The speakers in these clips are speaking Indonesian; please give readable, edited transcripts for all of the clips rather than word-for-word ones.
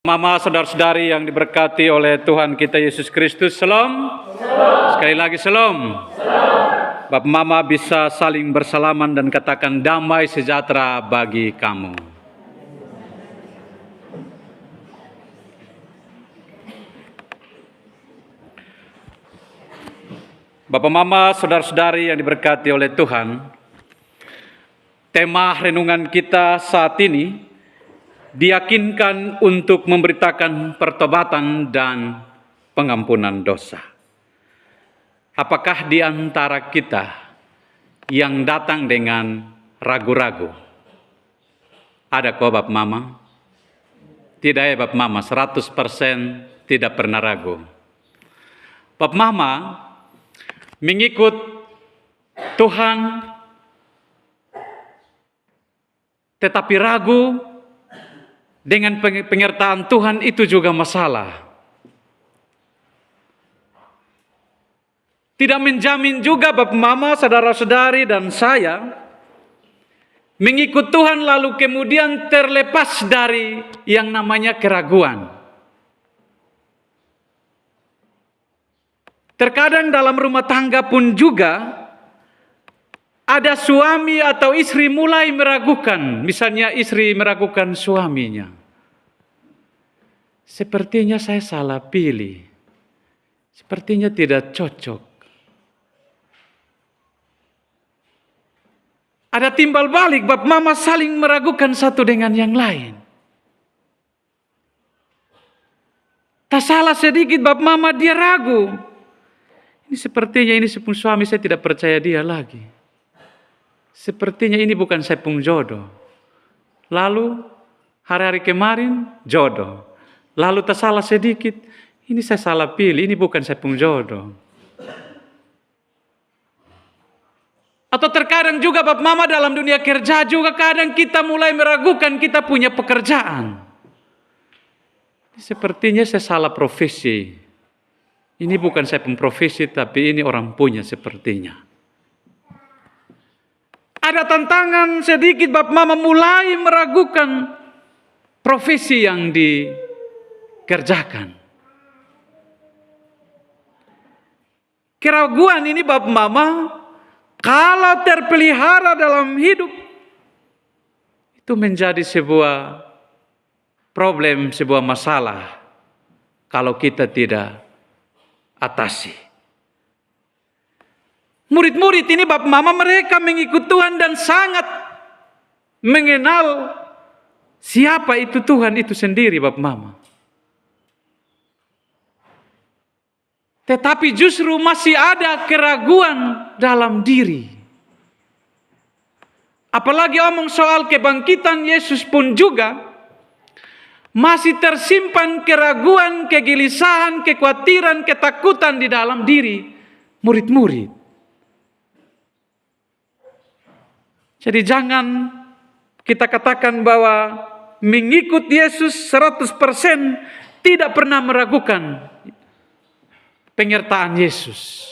Mama, saudara-saudari yang diberkati oleh Tuhan kita Yesus Kristus, Shalom. Sekali lagi Shalom. Bapak Mama bisa saling bersalaman dan katakan damai sejahtera bagi kamu. Bapak Mama, saudara-saudari yang diberkati oleh Tuhan, tema renungan kita saat ini diyakinkan untuk memberitakan pertobatan dan pengampunan dosa. Apakah di antara kita yang datang dengan ragu-ragu? Ada kok Bapak Mama? Tidak ya Bapak Mama, 100% tidak pernah ragu. Bapak Mama mengikut Tuhan tetapi ragu dengan penyertaan Tuhan itu juga masalah. Tidak menjamin juga Bapak Mama, saudara-saudari dan saya mengikut Tuhan lalu kemudian terlepas dari yang namanya keraguan. Terkadang dalam rumah tangga pun juga ada suami atau istri mulai meragukan, misalnya istri meragukan suaminya. Sepertinya saya salah pilih, sepertinya tidak cocok. Ada timbal balik, Bapak Mama saling meragukan satu dengan yang lain. Tak salah sedikit Bapak Mama dia ragu. Ini sepertinya ini sepung suami saya tidak percaya dia lagi. Sepertinya ini bukan saya pun jodoh. Lalu hari-hari kemarin jodoh. Lalu tak salah sedikit, ini saya salah pilih, ini bukan saya pun jodoh. Atau terkadang juga Bapak Mama dalam dunia kerja juga kadang kita mulai meragukan kita punya pekerjaan. Sepertinya saya salah profesi. Ini bukan saya pun profesi tapi ini orang punya sepertinya. Ada tantangan sedikit Bapak Mama mulai meragukan profesi yang dikerjakan. Keraguan ini Bapak Mama kalau terpelihara dalam hidup itu menjadi sebuah problem, sebuah masalah kalau kita tidak atasi. Murid-murid ini Bapak Mama mereka mengikut Tuhan dan sangat mengenal siapa itu Tuhan itu sendiri Bapak Mama. Tetapi justru masih ada keraguan dalam diri. Apalagi omong soal kebangkitan Yesus pun juga masih tersimpan keraguan, kegelisahan, kekhawatiran, ketakutan di dalam diri murid-murid. Jadi jangan kita katakan bahwa mengikut Yesus 100% tidak pernah meragukan penyertaan Yesus.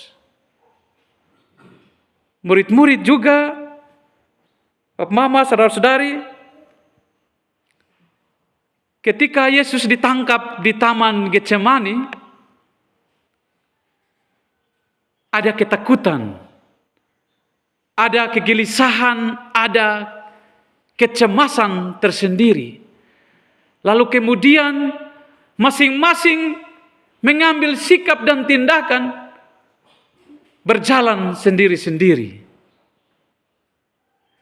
Murid-murid juga, Bapak Mama, saudara-saudari, ketika Yesus ditangkap di Taman Getsemani, ada ketakutan, ada kegelisahan, ada kecemasan tersendiri. Lalu kemudian masing-masing mengambil sikap dan tindakan berjalan sendiri-sendiri.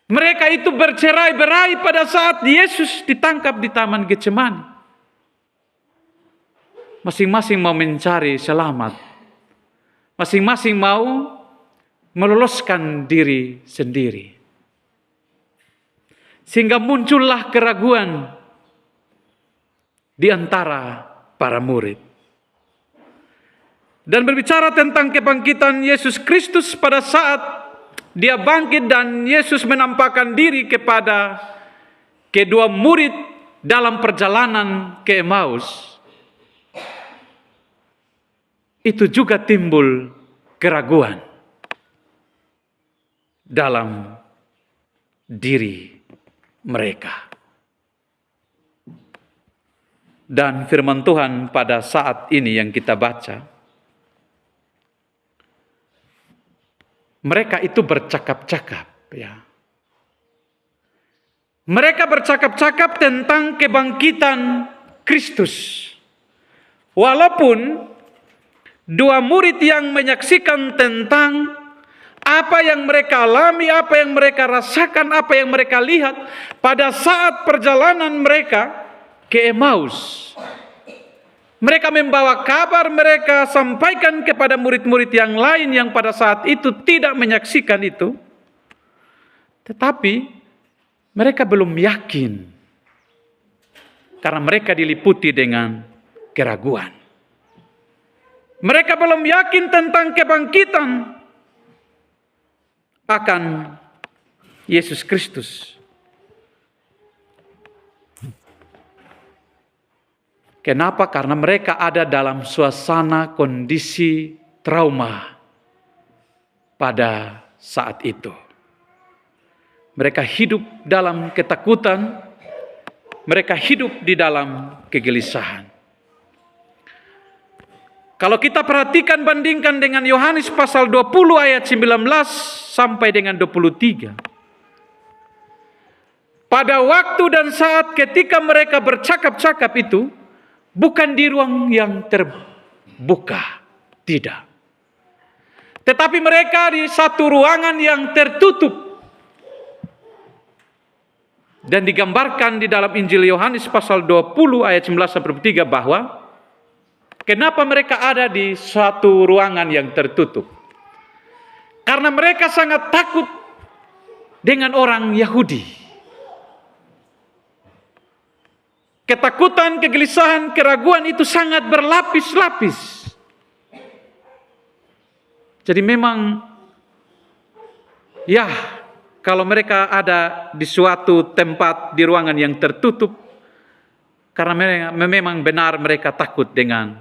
Mereka itu bercerai-berai pada saat Yesus ditangkap di Taman Getsemani. Masing-masing mau mencari selamat. Masing-masing mau meloloskan diri sendiri. Sehingga muncullah keraguan di antara para murid. Dan berbicara tentang kebangkitan Yesus Kristus pada saat dia bangkit dan Yesus menampakkan diri kepada kedua murid dalam perjalanan ke Emmaus. Itu juga timbul keraguan dalam diri mereka. dan firman Tuhan pada saat ini yang kita baca, mereka itu bercakap-cakap, ya. Mereka bercakap-cakap tentang kebangkitan Kristus. Walaupun dua murid yang menyaksikan tentang apa yang mereka alami, apa yang mereka rasakan, apa yang mereka lihat pada saat perjalanan mereka ke Emmaus. Mereka membawa kabar, mereka sampaikan kepada murid-murid yang lain yang pada saat itu tidak menyaksikan itu. Tetapi mereka belum yakin karena mereka diliputi dengan keraguan. Mereka belum yakin tentang kebangkitan akan Yesus Kristus. Kenapa? Karena mereka ada dalam suasana kondisi trauma pada saat itu. Mereka hidup dalam ketakutan, mereka hidup di dalam kegelisahan. Kalau kita perhatikan bandingkan dengan Yohanes pasal 20 ayat 19 sampai dengan 23. Pada waktu dan saat ketika mereka bercakap-cakap itu, bukan di ruang yang terbuka, tidak. Tetapi mereka di satu ruangan yang tertutup. Dan digambarkan di dalam Injil Yohanes pasal 20 ayat 19 sampai 23 bahwa kenapa mereka ada di suatu ruangan yang tertutup? Karena mereka sangat takut dengan orang Yahudi. Ketakutan, kegelisahan, keraguan itu sangat berlapis-lapis. Jadi memang ya, kalau mereka ada di suatu tempat di ruangan yang tertutup, karena memang benar mereka takut dengan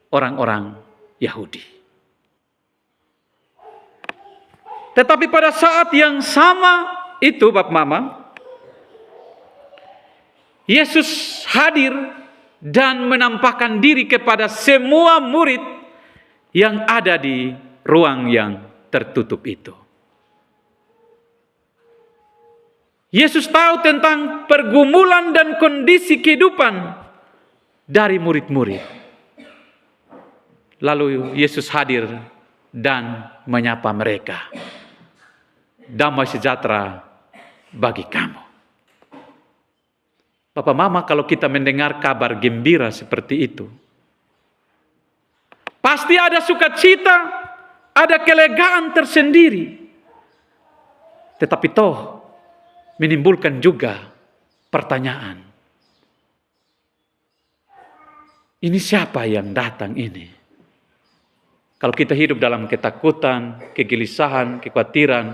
orang-orang Yahudi. Tetapi pada saat yang sama itu, Bapak Mama, Yesus hadir dan menampakkan diri kepada semua murid yang ada di ruang yang tertutup itu. Yesus tahu tentang pergumulan dan kondisi kehidupan dari murid-murid. Lalu Yesus hadir dan menyapa mereka. Damai sejahtera bagi kamu. Bapak Mama, kalau kita mendengar kabar gembira seperti itu, pasti ada sukacita, ada kelegaan tersendiri. Tetapi toh menimbulkan juga pertanyaan. Ini siapa yang datang ini? Kalau kita hidup dalam ketakutan, kegelisahan, kekhawatiran,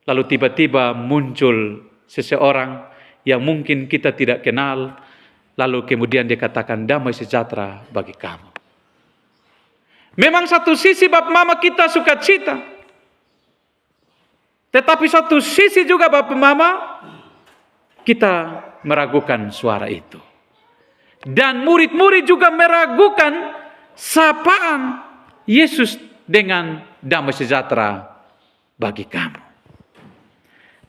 lalu tiba-tiba muncul seseorang yang mungkin kita tidak kenal, lalu kemudian dia katakan damai sejahtera bagi kamu. Memang satu sisi Bapak Mama kita sukacita, tetapi satu sisi juga Bapak Mama kita meragukan suara itu. Dan murid-murid juga meragukan sapaan Yesus dengan damai sejahtera bagi kamu.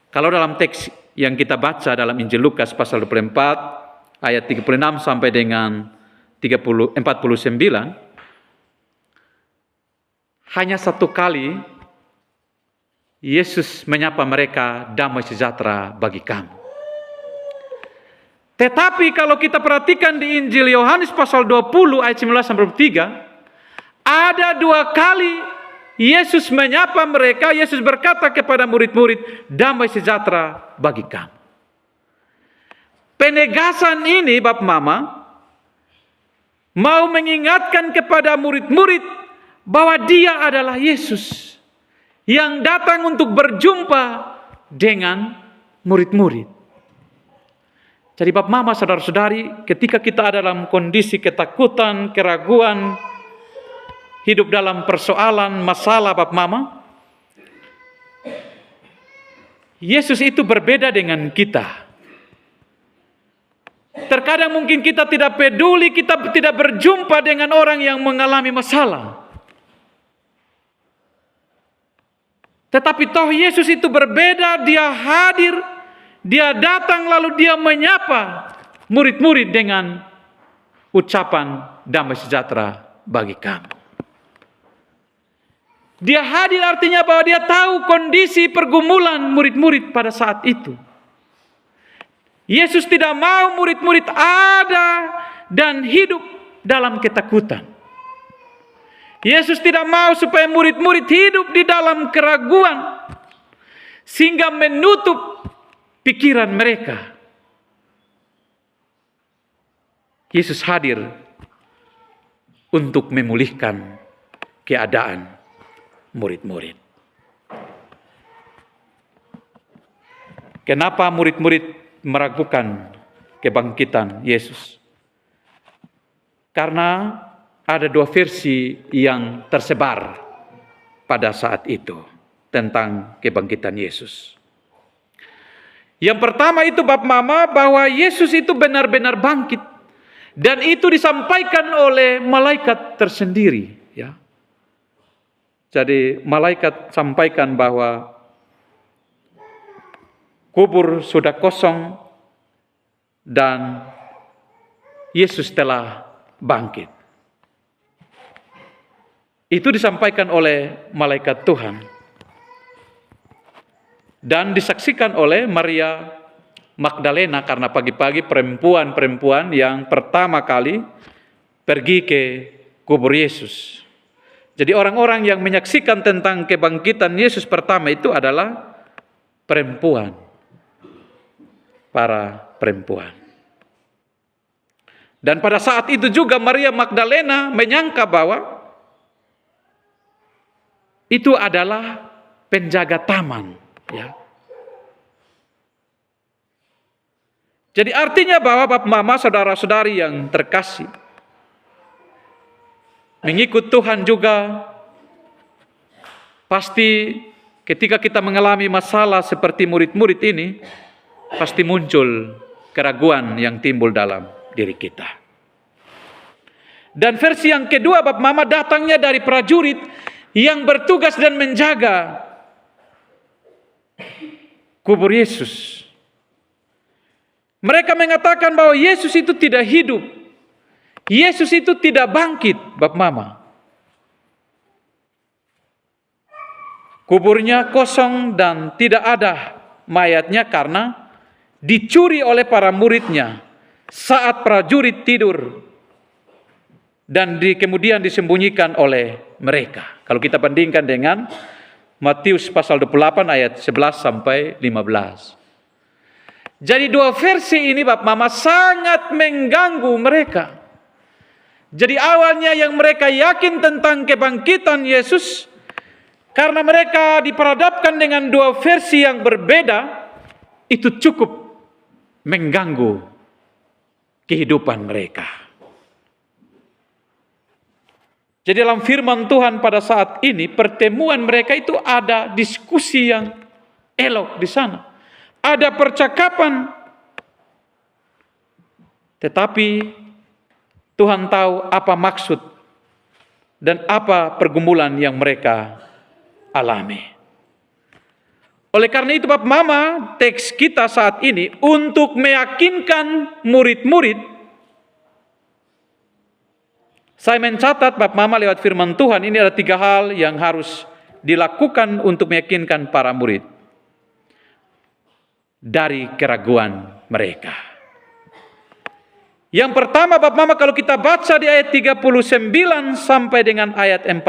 Kalau dalam teks yang kita baca dalam Injil Lukas pasal 24 ayat 36 sampai dengan 49, hanya satu kali Yesus menyapa mereka damai sejahtera bagi kamu. Tetapi kalau kita perhatikan di Injil Yohanes pasal 20 ayat 19 sampai 3, ada dua kali Yesus menyapa mereka, Yesus berkata kepada murid-murid, damai sejahtera bagi kamu. Penegasan ini Bapak Mama mau mengingatkan kepada murid-murid bahwa dia adalah Yesus yang datang untuk berjumpa dengan murid-murid. Jadi Bapak Mama, saudara-saudari, ketika kita ada dalam kondisi ketakutan, keraguan, hidup dalam persoalan, masalah Bapak Mama, Yesus itu berbeda dengan kita. Terkadang mungkin kita tidak peduli, kita tidak berjumpa dengan orang yang mengalami masalah. Tetapi toh Yesus itu berbeda, dia hadir, dia datang lalu dia menyapa murid-murid dengan ucapan damai sejahtera bagi kamu. Dia hadir artinya bahwa dia tahu kondisi pergumulan murid-murid pada saat itu. Yesus tidak mau murid-murid ada dan hidup dalam ketakutan. Yesus tidak mau supaya murid-murid hidup di dalam keraguan sehingga menutup pikiran mereka. Yesus hadir untuk memulihkan keadaan murid-murid. Kenapa murid-murid meragukan kebangkitan Yesus? Karena ada dua versi yang tersebar pada saat itu tentang kebangkitan Yesus. Yang pertama itu bab mama bahwa Yesus itu benar-benar bangkit dan itu disampaikan oleh malaikat tersendiri, ya. Jadi malaikat sampaikan bahwa kubur sudah kosong dan Yesus telah bangkit. Itu disampaikan oleh malaikat Tuhan dan disaksikan oleh Maria Magdalena, karena pagi-pagi perempuan yang pertama kali pergi ke kubur Yesus. Jadi orang-orang yang menyaksikan tentang kebangkitan Yesus pertama itu adalah perempuan, para perempuan. Dan pada saat itu juga Maria Magdalena menyangka bahwa itu adalah penjaga taman, ya. Jadi artinya bahwa Bapak Mama, saudara-saudari yang terkasih, mengikut Tuhan juga pasti ketika kita mengalami masalah seperti murid-murid ini, pasti muncul keraguan yang timbul dalam diri kita. Dan versi yang kedua, Bapak Mama, datangnya dari prajurit yang bertugas dan menjaga kubur Yesus. Mereka mengatakan bahwa Yesus itu tidak hidup. Yesus itu tidak bangkit, Bapak Mama. Kuburnya kosong dan tidak ada mayatnya karena dicuri oleh para muridnya saat prajurit tidur dan kemudian disembunyikan oleh mereka. Kalau kita bandingkan dengan Matius pasal 28 ayat 11 sampai 15. Jadi dua versi ini Bapak Mama sangat mengganggu mereka. Jadi awalnya yang mereka yakin tentang kebangkitan Yesus, karena mereka diperhadapkan dengan dua versi yang berbeda, itu cukup mengganggu kehidupan mereka. Jadi dalam firman Tuhan pada saat ini, pertemuan mereka itu ada diskusi yang elok di sana. Ada percakapan. Tetapi Tuhan tahu apa maksud dan apa pergumulan yang mereka alami. Oleh karena itu Bapak Mama, teks kita saat ini untuk meyakinkan murid-murid, saya mencatat Bapak Mama lewat firman Tuhan, ini ada 3 hal yang harus dilakukan untuk meyakinkan para murid dari keraguan mereka. Yang pertama Bapak Mama, kalau kita baca di ayat 39 sampai dengan ayat 40,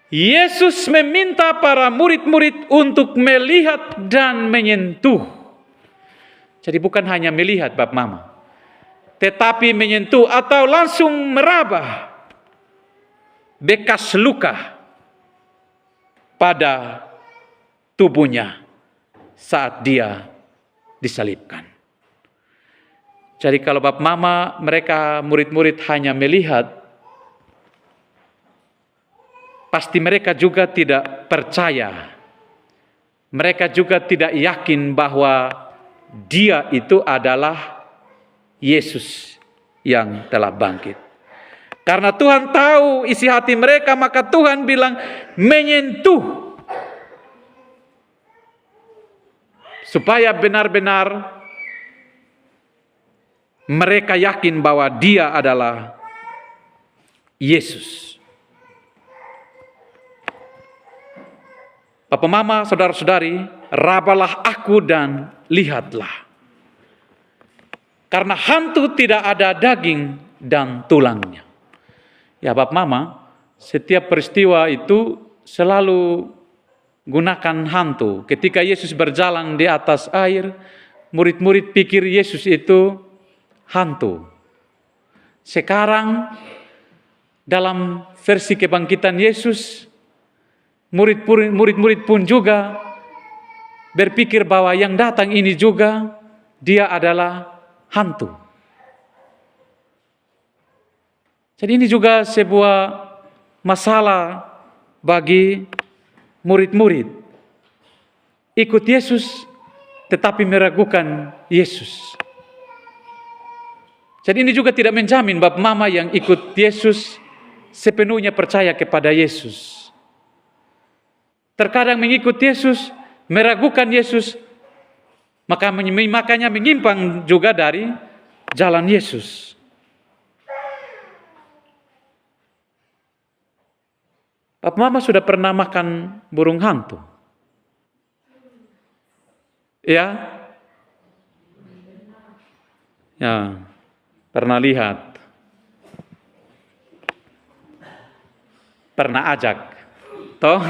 Yesus meminta para murid-murid untuk melihat dan menyentuh. Jadi bukan hanya melihat Bapak Mama, tetapi menyentuh atau langsung meraba bekas luka pada tubuhnya saat dia disalibkan. Jadi kalau Bapak Mama, mereka murid-murid hanya melihat, pasti mereka juga tidak percaya. Mereka juga tidak yakin bahwa dia itu adalah Yesus yang telah bangkit. Karena Tuhan tahu isi hati mereka, maka Tuhan bilang menyentuh. Supaya benar-benar mereka yakin bahwa dia adalah Yesus. Papa mama, saudara-saudari, rabalah aku dan lihatlah. Karena hantu tidak ada daging dan tulangnya. Ya Bapak Mama, setiap peristiwa itu selalu gunakan hantu. Ketika Yesus berjalan di atas air, murid-murid pikir Yesus itu hantu. Sekarang dalam versi kebangkitan Yesus, murid-murid pun juga berpikir bahwa yang datang ini juga dia adalah hantu. Jadi ini juga sebuah masalah bagi murid-murid. Ikut Yesus tetapi meragukan Yesus. Jadi ini juga tidak menjamin Bapak Mama yang ikut Yesus sepenuhnya percaya kepada Yesus. Terkadang mengikut Yesus, meragukan Yesus, makanya menyimpang juga dari jalan Yesus. Bapak Mama sudah pernah makan burung hantu? Ya? Ya, pernah lihat. Pernah ajak. Toh?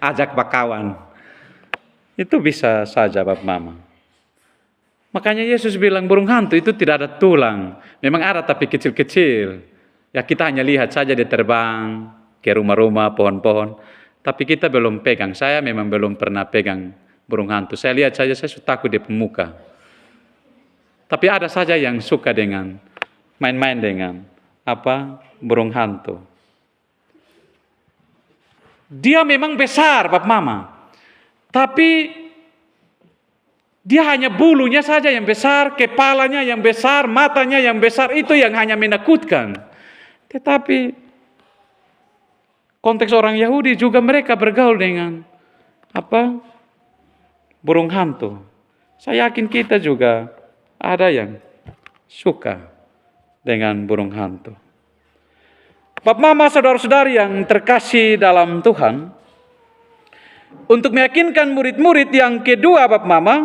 Ajak bakawan. Itu bisa saja Bapak Mama. Makanya Yesus bilang burung hantu itu tidak ada tulang. Memang ada tapi kecil-kecil. Ya kita hanya lihat saja dia terbang ke rumah-rumah, pohon-pohon. Tapi kita belum pegang. Saya memang belum pernah pegang burung hantu. Saya lihat saja, saya sudah takut di pemuka. Tapi ada saja yang suka dengan main-main dengan burung hantu. Dia memang besar, Bapak Mama. Tapi dia hanya bulunya saja yang besar, kepalanya yang besar, matanya yang besar, itu yang hanya menakutkan. Tetapi konteks orang Yahudi juga mereka bergaul dengan burung hantu. Saya yakin kita juga ada yang suka dengan burung hantu. Bapak Mama, saudara-saudari yang terkasih dalam Tuhan, untuk meyakinkan murid-murid yang kedua Bapak Mama,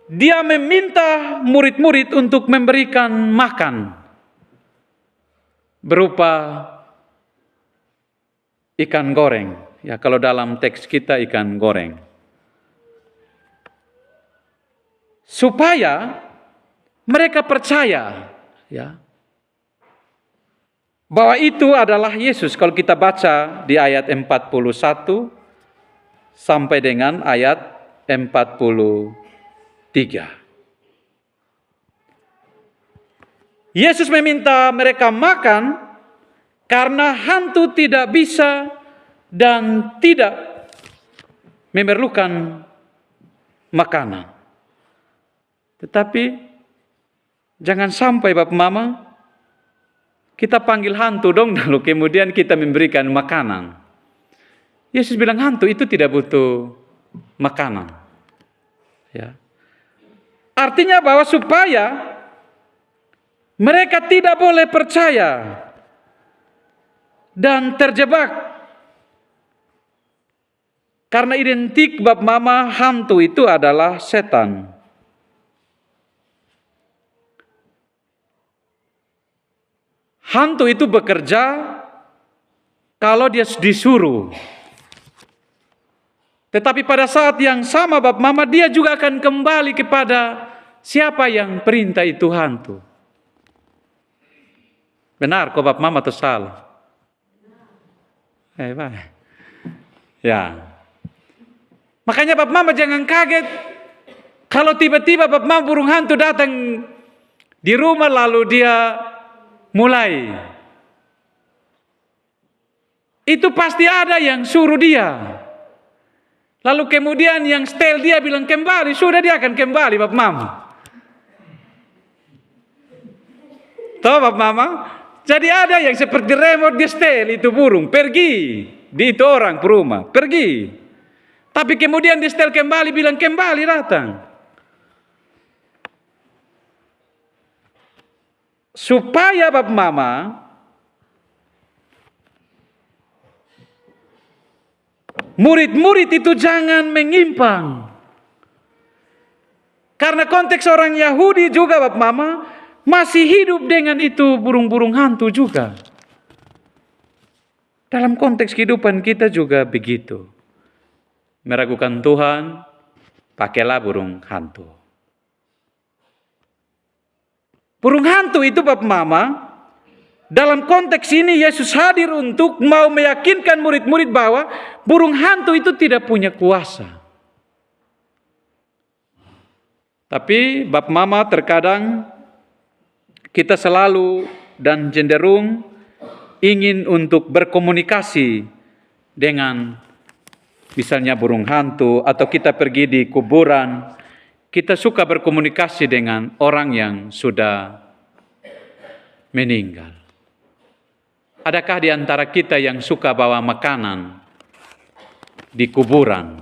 dia meminta murid-murid untuk memberikan makan berupa ikan goreng. Ya, kalau dalam teks kita ikan goreng. Supaya mereka percaya, ya, bahwa itu adalah Yesus. Kalau kita baca di ayat 41 sampai dengan ayat 43. Yesus meminta mereka makan karena hantu tidak bisa dan tidak memerlukan makanan. Tetapi jangan sampai Bapak Mama kita panggil hantu dong, lalu kemudian kita memberikan makanan. Yesus bilang hantu itu tidak butuh makanan. Ya. Artinya bahwa supaya mereka tidak boleh percaya dan terjebak. Karena identik Bapak Mama hantu itu adalah setan. Hantu itu bekerja kalau dia disuruh. Tetapi pada saat yang sama Bapak Mama dia juga akan kembali kepada siapa yang perintah itu hantu. Benar kok Bapak Mama atau salah? Ya. Makanya Bapak Mama jangan kaget kalau tiba-tiba Bapak Mama burung hantu datang di rumah lalu dia mulai. Itu pasti ada yang suruh dia. Lalu kemudian yang setel dia bilang kembali, sudah dia akan kembali Bapak Mama. Tahu Bapak Mama? Jadi ada yang seperti remote di setel itu burung, pergi. Di itu orang ke rumah, pergi. Tapi kemudian di setel kembali, bilang kembali datang. Supaya Bapak Mama murid-murid itu jangan menyimpang. Karena konteks orang Yahudi juga Bapak Mama masih hidup dengan itu burung-burung hantu juga. Dalam konteks kehidupan kita juga begitu. Meragukan Tuhan, pakailah burung hantu. Burung hantu itu Bapak Mama, dalam konteks ini Yesus hadir untuk mau meyakinkan murid-murid bahwa burung hantu itu tidak punya kuasa. Tapi Bapak Mama terkadang kita selalu dan cenderung ingin untuk berkomunikasi dengan misalnya burung hantu, atau kita pergi di kuburan, kita suka berkomunikasi dengan orang yang sudah meninggal. Adakah di antara kita yang suka bawa makanan di kuburan?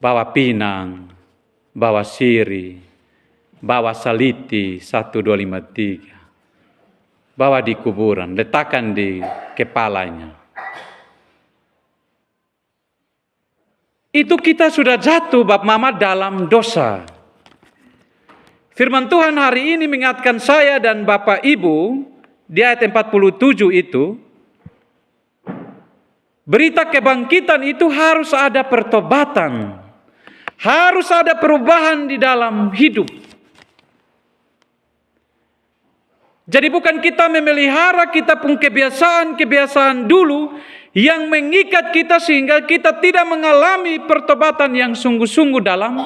Bawa pinang, bawa siri, bawa saliti 1253, bawa di kuburan, letakkan di kepalanya. Itu kita sudah jatuh Bapak Mama dalam dosa. Firman Tuhan hari ini mengingatkan saya dan Bapak Ibu di ayat 47 itu, berita kebangkitan itu harus ada pertobatan, harus ada perubahan di dalam hidup. Jadi bukan kita memelihara kita pun kebiasaan dulu yang mengikat kita sehingga kita tidak mengalami pertobatan yang sungguh-sungguh dalam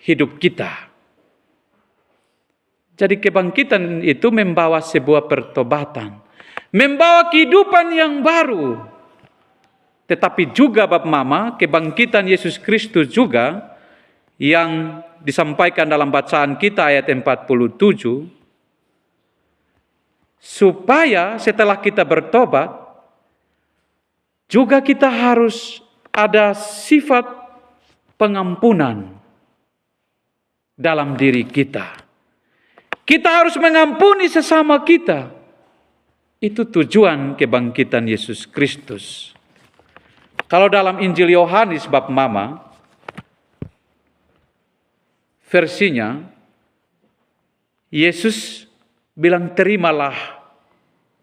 hidup kita. Jadi kebangkitan itu membawa sebuah pertobatan, membawa kehidupan yang baru. Tetapi juga Bapak Mama, kebangkitan Yesus Kristus juga yang disampaikan dalam bacaan kita ayat 47, supaya setelah kita bertobat, juga kita harus ada sifat pengampunan dalam diri kita. Kita harus mengampuni sesama kita. Itu tujuan kebangkitan Yesus Kristus. Kalau dalam Injil Yohanes bab Mama, versinya, Yesus bilang terimalah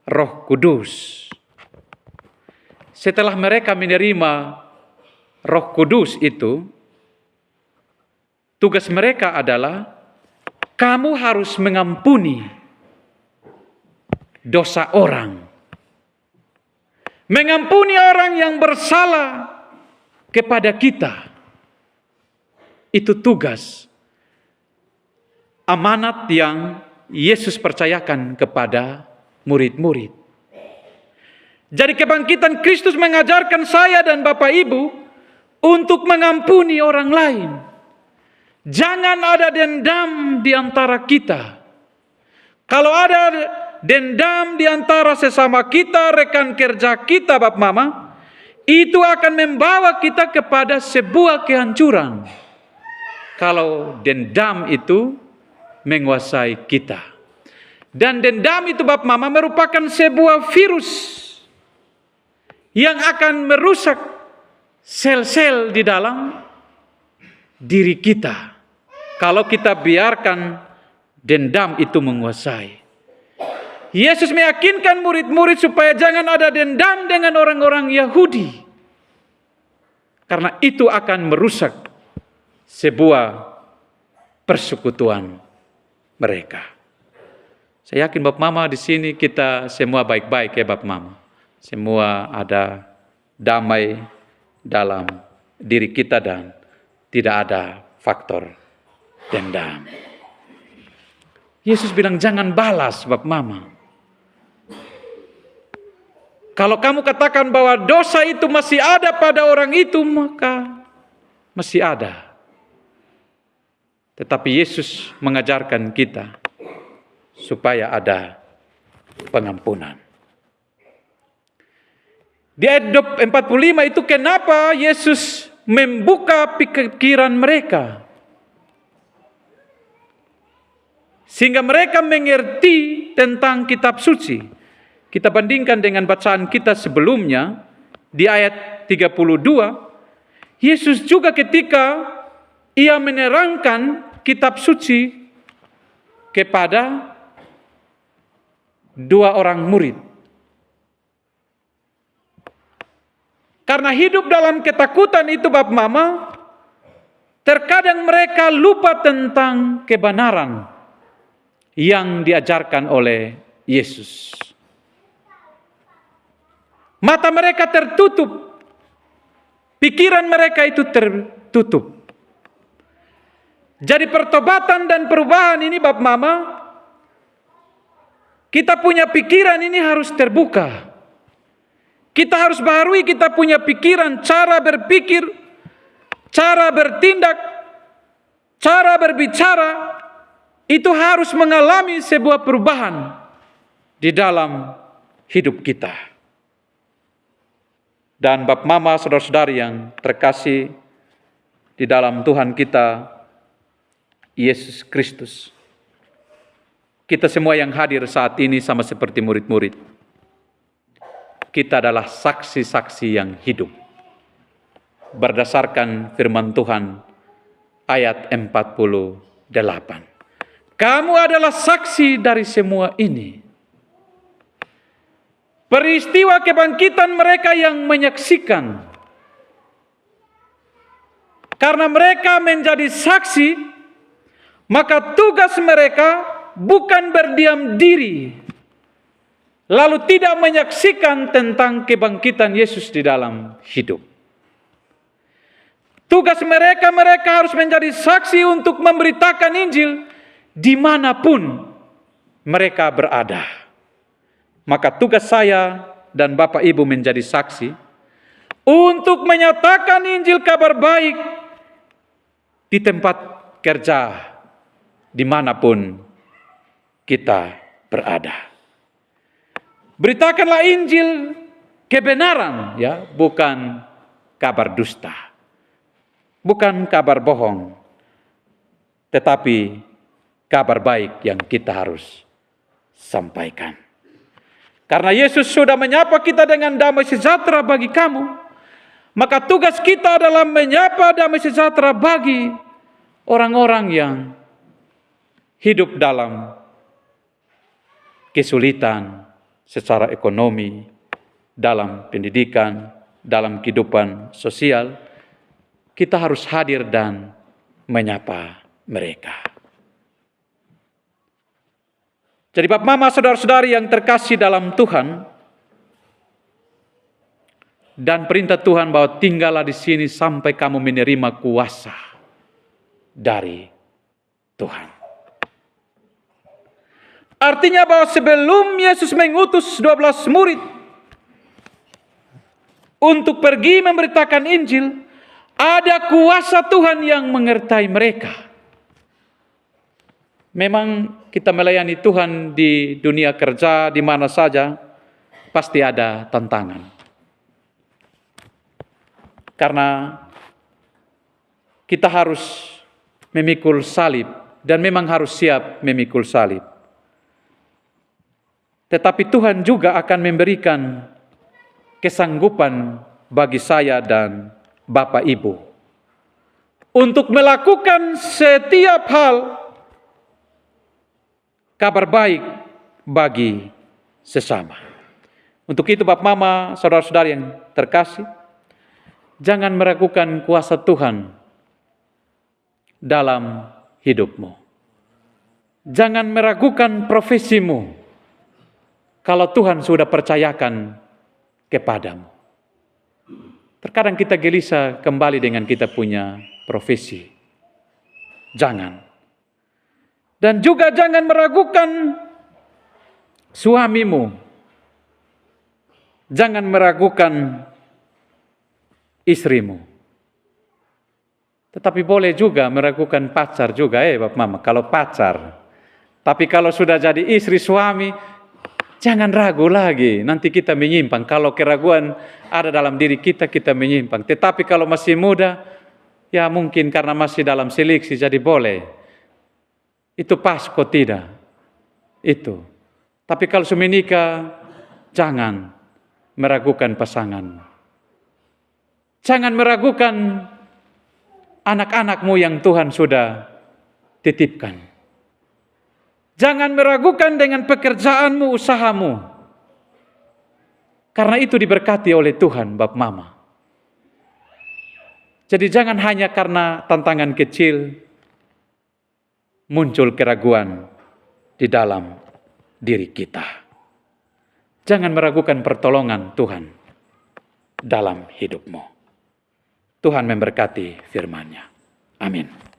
Roh Kudus. Setelah mereka menerima Roh Kudus itu, tugas mereka adalah kamu harus mengampuni dosa orang. Mengampuni orang yang bersalah kepada kita. Itu tugas, amanat yang Yesus percayakan kepada murid-murid. Jadi kebangkitan Kristus mengajarkan saya dan Bapak Ibu untuk mengampuni orang lain. Jangan ada dendam di antara kita. Kalau ada dendam di antara sesama kita, rekan kerja kita, Bapak Mama, itu akan membawa kita kepada sebuah kehancuran. Kalau dendam itu menguasai kita. Dan dendam itu Bapak Mama merupakan sebuah virus yang akan merusak sel-sel di dalam diri kita. Kalau kita biarkan dendam itu menguasai. Yesus meyakinkan murid-murid supaya jangan ada dendam dengan orang-orang Yahudi. Karena itu akan merusak sebuah persekutuan mereka. Saya yakin Bapak Mama di sini kita semua baik-baik ya Bapak Mama. Semua ada damai dalam diri kita dan tidak ada faktor dendam. Yesus bilang jangan balas Bapak Mama. Kalau kamu katakan bahwa dosa itu masih ada pada orang itu, maka masih ada. Tetapi Yesus mengajarkan kita supaya ada pengampunan. Di ayat 45 itu kenapa Yesus membuka pikiran mereka, sehingga mereka mengerti tentang kitab suci. Kita bandingkan dengan bacaan kita sebelumnya di ayat 32, Yesus juga ketika ia menerangkan kitab suci kepada dua orang murid. Karena hidup dalam ketakutan itu Bapak Mama, terkadang mereka lupa tentang kebenaran yang diajarkan oleh Yesus. Mata mereka tertutup, pikiran mereka itu tertutup. Jadi pertobatan dan perubahan ini Bapak Mama, kita punya pikiran ini harus terbuka. Kita harus baharui kita punya pikiran, cara berpikir, cara bertindak, cara berbicara, itu harus mengalami sebuah perubahan di dalam hidup kita. Dan Bapak Mama, saudara-saudari yang terkasih di dalam Tuhan kita, Yesus Kristus. Kita semua yang hadir saat ini sama seperti murid-murid. Kita adalah saksi-saksi yang hidup. Berdasarkan firman Tuhan ayat 48. Kamu adalah saksi dari semua ini. Peristiwa kebangkitan mereka yang menyaksikan. Karena mereka menjadi saksi, maka tugas mereka bukan berdiam diri, lalu tidak menyaksikan tentang kebangkitan Yesus di dalam hidup. Tugas mereka harus menjadi saksi untuk memberitakan Injil dimanapun mereka berada. Maka tugas saya dan Bapak Ibu menjadi saksi untuk menyatakan Injil kabar baik di tempat kerja, dimanapun kita berada. Beritakanlah Injil kebenaran, ya, bukan kabar dusta, bukan kabar bohong, tetapi kabar baik yang kita harus sampaikan. Karena Yesus sudah menyapa kita dengan damai sejahtera bagi kamu, maka tugas kita adalah menyapa damai sejahtera bagi orang-orang yang hidup dalam kesulitan secara ekonomi, dalam pendidikan, dalam kehidupan sosial. Kita harus hadir dan menyapa mereka. Jadi Bapak Mama, saudara-saudari yang terkasih dalam Tuhan, dan perintah Tuhan bahwa tinggallah di sini sampai kamu menerima kuasa dari Tuhan. Artinya bahwa sebelum Yesus mengutus 12 murid untuk pergi memberitakan Injil, ada kuasa Tuhan yang menyertai mereka. Memang kita melayani Tuhan di dunia kerja, di mana saja, pasti ada tantangan. Karena kita harus memikul salib, dan memang harus siap memikul salib. Tetapi Tuhan juga akan memberikan kesanggupan bagi saya dan Bapak Ibu untuk melakukan setiap hal kabar baik bagi sesama. Untuk itu Bapak Mama, saudara-saudari yang terkasih, jangan meragukan kuasa Tuhan dalam hidupmu. Jangan meragukan profesimu kalau Tuhan sudah percayakan kepadamu. Terkadang kita gelisah kembali dengan kita punya profesi. Jangan. Dan juga jangan meragukan suamimu Jangan meragukan istrimu. Tetapi boleh juga meragukan pacar juga, Bapak Mama, kalau pacar. Tapi kalau sudah jadi istri suami, jangan ragu lagi. Nanti kita menyimpang. Kalau keraguan ada dalam diri kita, kita menyimpang. Tetapi kalau masih muda, ya mungkin karena masih dalam seleksi, jadi boleh. Itu pas kok tidak. Itu. Tapi kalau sudah menikah, jangan meragukan pasangan. Jangan meragukan anak-anakmu yang Tuhan sudah titipkan. Jangan meragukan dengan pekerjaanmu, usahamu. Karena itu diberkati oleh Tuhan, Bapak Mama. Jadi jangan hanya karena tantangan kecil muncul keraguan di dalam diri kita. Jangan meragukan pertolongan Tuhan dalam hidupmu. Tuhan memberkati firman-Nya. Amin.